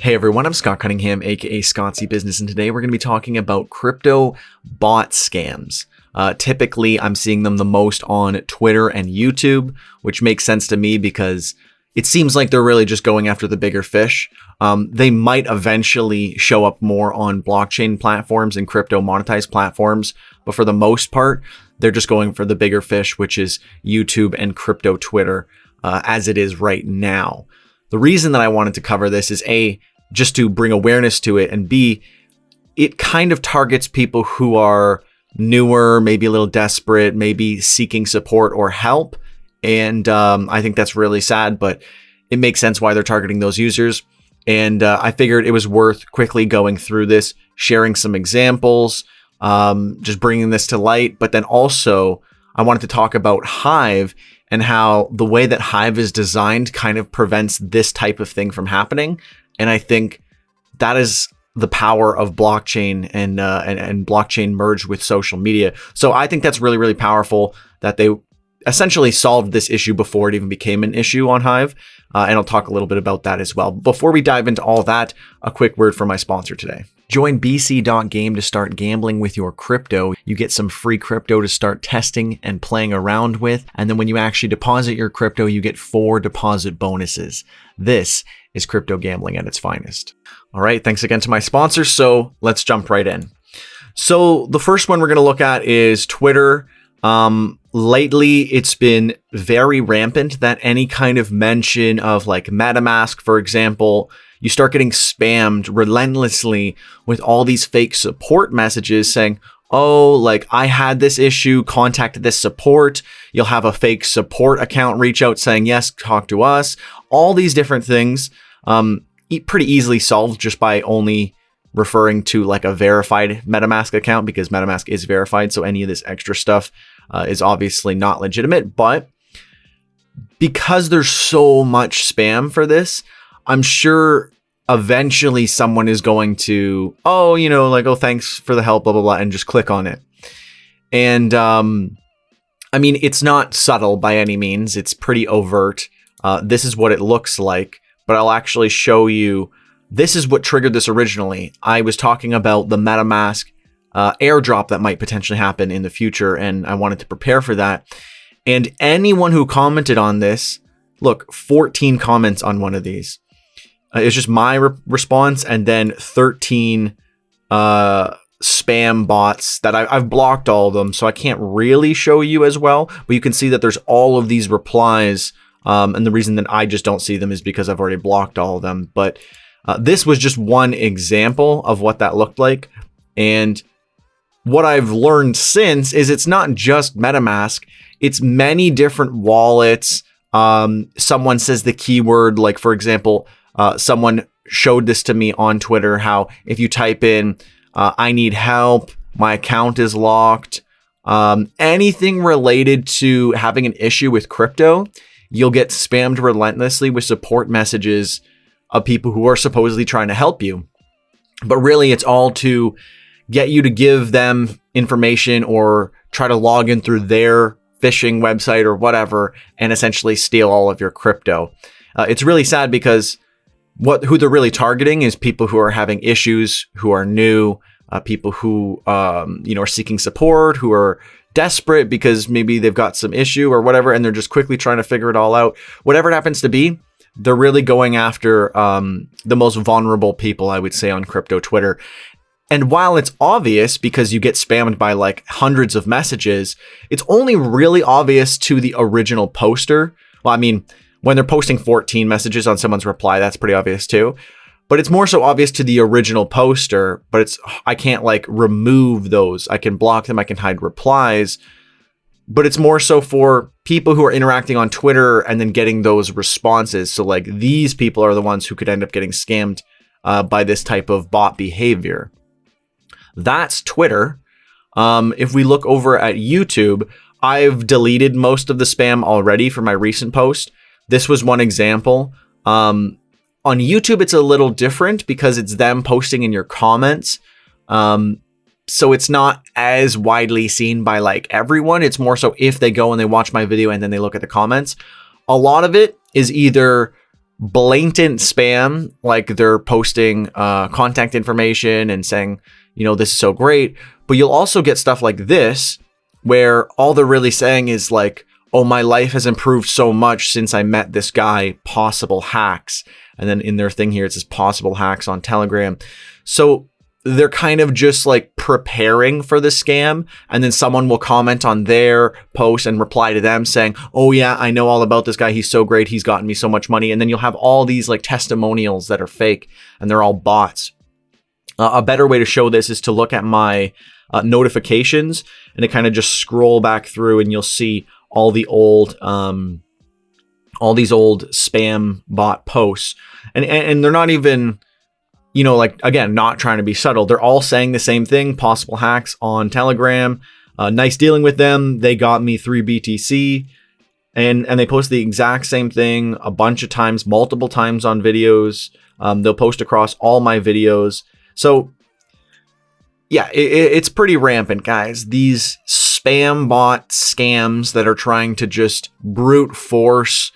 Hey everyone, I'm Scott Cunningham, aka Scottsy Business, and today we're going to be talking about crypto bot scams. Typically, I'm seeing them the most on Twitter and YouTube, which makes sense to me because it seems like they're really just going after the bigger fish. They might eventually show up more on blockchain platforms and crypto-monetized platforms, but for the most part, they're just going for the bigger fish, which is YouTube and crypto Twitter, as it is right now. The reason that I wanted to cover this is A, just to bring awareness to it, and B, it kind of targets people who are newer, maybe a little desperate, maybe seeking support or help. And I think that's really sad, but it makes sense why they're targeting those users. And I figured it was worth quickly going through this, sharing some examples, just bringing this to light. But then also, I wanted to talk about Hive and how the way that Hive is designed kind of prevents this type of thing from happening. And I think that is the power of blockchain and blockchain merged with social media. So I think that's really, really powerful that they essentially solved this issue before it even became an issue on Hive. And I'll talk a little bit about that as well. Before we dive into all that, a quick word from my sponsor today. Join bc.game to start gambling with your crypto. You get some free crypto to start testing and playing around with. And then when you actually deposit your crypto, you get 4 deposit bonuses. This is crypto gambling at its finest. All right, thanks again to my sponsor. So let's jump right in. So the first one we're going to look at is Twitter. Lately, it's been very rampant that any kind of mention of like MetaMask, for example, you start getting spammed relentlessly with all these fake support messages saying, oh, like I had this issue, contacted this support. You'll have a fake support account reach out saying, yes, talk to us. All these different things, pretty easily solved just by only referring to like a verified MetaMask account, because MetaMask is verified. So any of this extra stuff is obviously not legitimate. But because there's so much spam for this, I'm sure eventually someone is going to, oh, thanks for the help, blah, blah, blah, and just click on it. And I mean, it's not subtle by any means. It's pretty overt. This is what it looks like, but I'll actually show you. This is what triggered this originally. I was talking about the MetaMask airdrop that might potentially happen in the future, and I wanted to prepare for that. And anyone who commented on this, look, 14 comments on one of these. It's just my response, and then 13 spam bots that I've blocked all of them, so I can't really show you as well. But you can see that there's all of these replies, and the reason that I just don't see them is because I've already blocked all of them. But this was just one example of what that looked like. And what I've learned since is it's not just MetaMask. It's many different wallets. Someone says the keyword, like for example, someone showed this to me on Twitter, how if you type in, I need help, my account is locked, anything related to having an issue with crypto, you'll get spammed relentlessly with support messages of people who are supposedly trying to help you. But really, it's all to get you to give them information or try to log in through their phishing website or whatever and essentially steal all of your crypto. It's really sad because who they're really targeting is people who are having issues, who are new, people who are seeking support, who are desperate because maybe they've got some issue or whatever, and they're just quickly trying to figure it all out. Whatever it happens to be, they're really going after the most vulnerable people, I would say, on crypto Twitter. And while it's obvious because you get spammed by like hundreds of messages, it's only really obvious to the original poster. Well, I mean, when they're posting 14 messages on someone's reply, that's pretty obvious too. But it's more so obvious to the original poster, but I can't like remove those. I can block them, I can hide replies, but it's more so for people who are interacting on Twitter and then getting those responses. So like these people are the ones who could end up getting scammed by this type of bot behavior. That's Twitter. If we look over at YouTube, I've deleted most of the spam already for my recent post. This was one example. On YouTube, it's a little different because it's them posting in your comments. So it's not as widely seen by like everyone. It's more so if they go and they watch my video and then they look at the comments. A lot of it is either blatant spam, like they're posting contact information and saying, this is so great. But you'll also get stuff like this, where all they're really saying is like, oh, my life has improved so much since I met this guy, possible hacks. And then in their thing here, it says possible hacks on Telegram. So they're kind of just like preparing for the scam. And then someone will comment on their post and reply to them saying, oh yeah, I know all about this guy. He's so great. He's gotten me so much money. And then you'll have all these like testimonials that are fake and they're all bots. A better way to show this is to look at my notifications and to kind of just scroll back through and you'll see all these old spam bot posts. And they're not even, like, again, not trying to be subtle. They're all saying the same thing, possible hacks on Telegram. Nice dealing with them. They got me 3 BTC. And they post the exact same thing a bunch of times, multiple times on videos. They'll post across all my videos. So, yeah, it's pretty rampant, guys. These spam bot scams that are trying to just brute force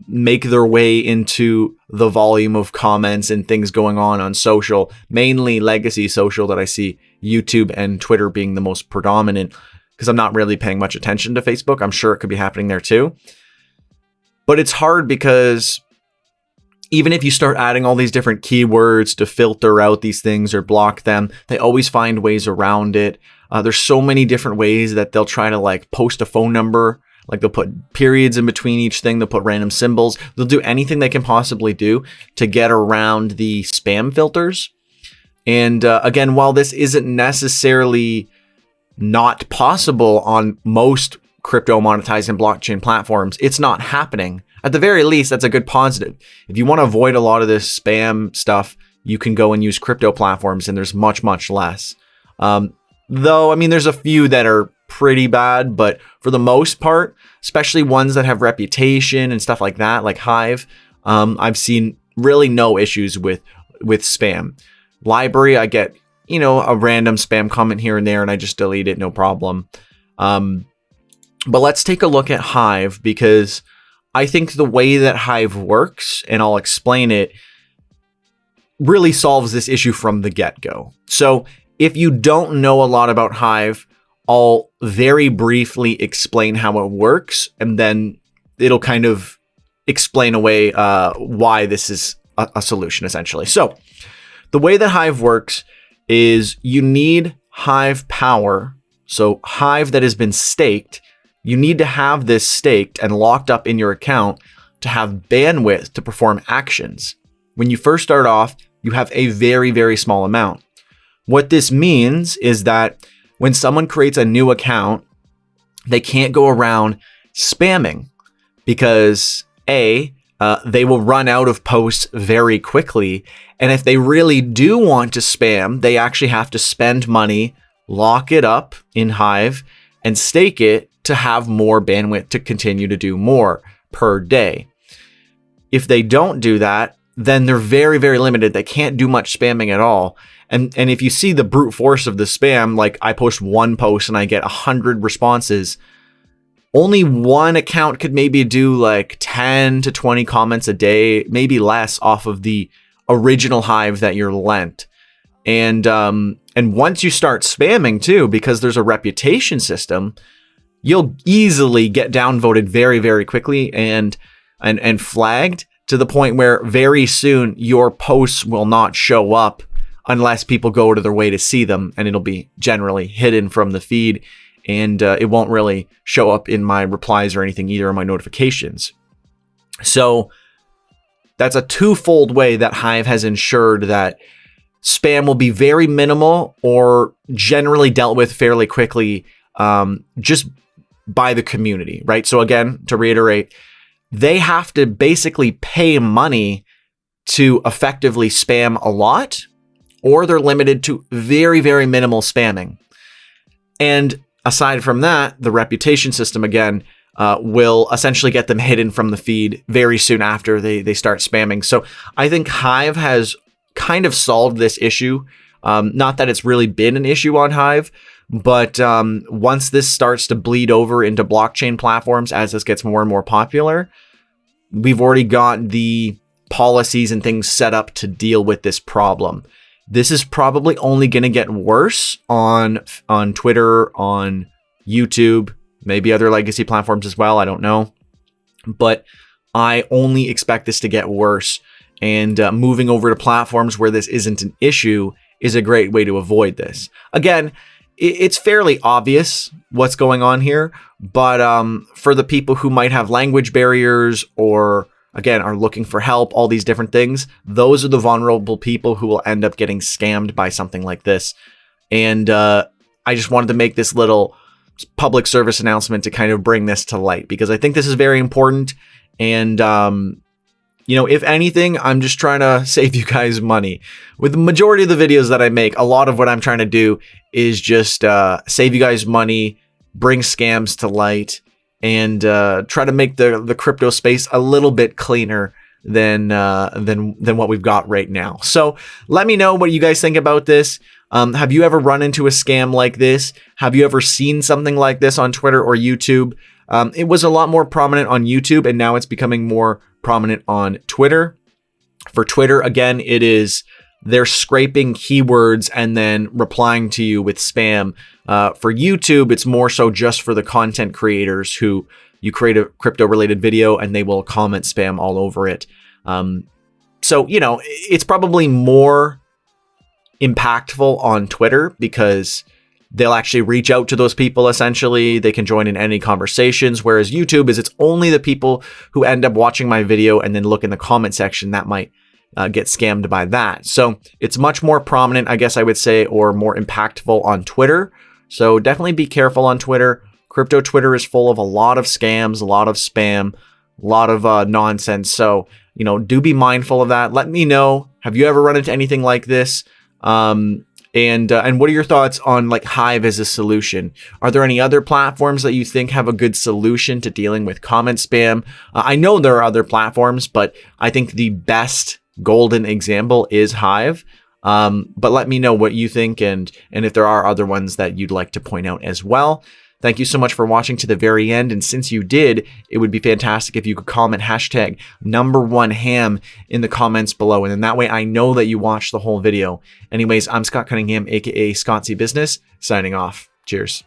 make their way into the volume of comments and things going on social, mainly legacy social that I see YouTube and Twitter being the most predominant, because I'm not really paying much attention to Facebook. I'm sure it could be happening there too. But it's hard because even if you start adding all these different keywords to filter out these things or block them, they always find ways around it. There's so many different ways that they'll try to like post a phone number. Like they'll put periods in between each thing. They'll put random symbols. They'll do anything they can possibly do to get around the spam filters. And again, while this isn't necessarily not possible on most crypto monetized and blockchain platforms, it's not happening. At the very least, that's a good positive. If you want to avoid a lot of this spam stuff, you can go and use crypto platforms and there's much, much less. Though, I mean, there's a few that are pretty bad, but for the most part, especially ones that have reputation and stuff like that, like Hive, I've seen really no issues with spam. Library, I get, a random spam comment here and there and I just delete it, no problem. But let's take a look at Hive, because I think the way that Hive works, and I'll explain it, really solves this issue from the get-go. So if you don't know a lot about Hive, I'll very briefly explain how it works, and then it'll kind of explain away why this is a solution, essentially. So the way that Hive works is you need Hive power. So Hive that has been staked, you need to have this staked and locked up in your account to have bandwidth to perform actions. When you first start off, you have a very, very small amount. What this means is that when someone creates a new account, they can't go around spamming because they will run out of posts very quickly. And if they really do want to spam, they actually have to spend money, lock it up in Hive, and stake it to have more bandwidth to continue to do more per day. If they don't do that, then they're very, very limited. They can't do much spamming at all. And if you see the brute force of the spam, like I post one post and I get 100 responses, only one account could maybe do like 10 to 20 comments a day, maybe less, off of the original Hive that you're lent. And once you start spamming too, because there's a reputation system, you'll easily get downvoted very, very quickly and flagged to the point where very soon your posts will not show up unless people go to their way to see them, and it'll be generally hidden from the feed, and it won't really show up in my replies or anything either, in my notifications. So that's a twofold way that Hive has ensured that spam will be very minimal or generally dealt with fairly quickly, just by the community, right? So again, to reiterate, they have to basically pay money to effectively spam a lot, or they're limited to very, very minimal spamming. And aside from that, the reputation system, again, will essentially get them hidden from the feed very soon after they start spamming. So I think Hive has kind of solved this issue. Not that it's really been an issue on Hive, but once this starts to bleed over into blockchain platforms, as this gets more and more popular, we've already got the policies and things set up to deal with this problem. This is probably only going to get worse on Twitter, on YouTube, maybe other legacy platforms as well. I don't know. But I only expect this to get worse. And moving over to platforms where this isn't an issue is a great way to avoid this. Again, it's fairly obvious what's going on here. But for the people who might have language barriers or, again, are looking for help, all these different things, those are the vulnerable people who will end up getting scammed by something like this. And I just wanted to make this little public service announcement to kind of bring this to light, because I think this is very important. And, you know, if anything, I'm just trying to save you guys money. With the majority of the videos that I make, a lot of what I'm trying to do is just save you guys money, bring scams to light, and try to make the crypto space a little bit cleaner than what we've got right now. So let me know what you guys think about this. Have you ever run into a scam like this? Have you ever seen something like this on Twitter or YouTube? It was a lot more prominent on YouTube, and now it's becoming more prominent on Twitter. For Twitter, again, they're scraping keywords and then replying to you with spam. For YouTube, it's more so just for the content creators who you create a crypto-related video and they will comment spam all over it. So, you know, it's probably more impactful on Twitter because they'll actually reach out to those people. Essentially, they can join in any conversations, whereas YouTube it's only the people who end up watching my video and then look in the comment section that might get scammed by that. So it's much more prominent, I guess I would say, or more impactful on Twitter. So definitely be careful on Twitter. Crypto Twitter is full of a lot of scams, a lot of spam, a lot of nonsense. So, you know, do be mindful of that. Let me know. Have you ever run into anything like this? And what are your thoughts on like Hive as a solution? Are there any other platforms that you think have a good solution to dealing with comment spam? I know there are other platforms, but I think the best golden example is Hive. But let me know what you think and if there are other ones that you'd like to point out as well. Thank you so much for watching to the very end. And since you did, it would be fantastic if you could comment hashtag #1ham in the comments below. And then that way I know that you watched the whole video. Anyways, I'm Scott Cunningham, aka Scottsy Business, signing off. Cheers.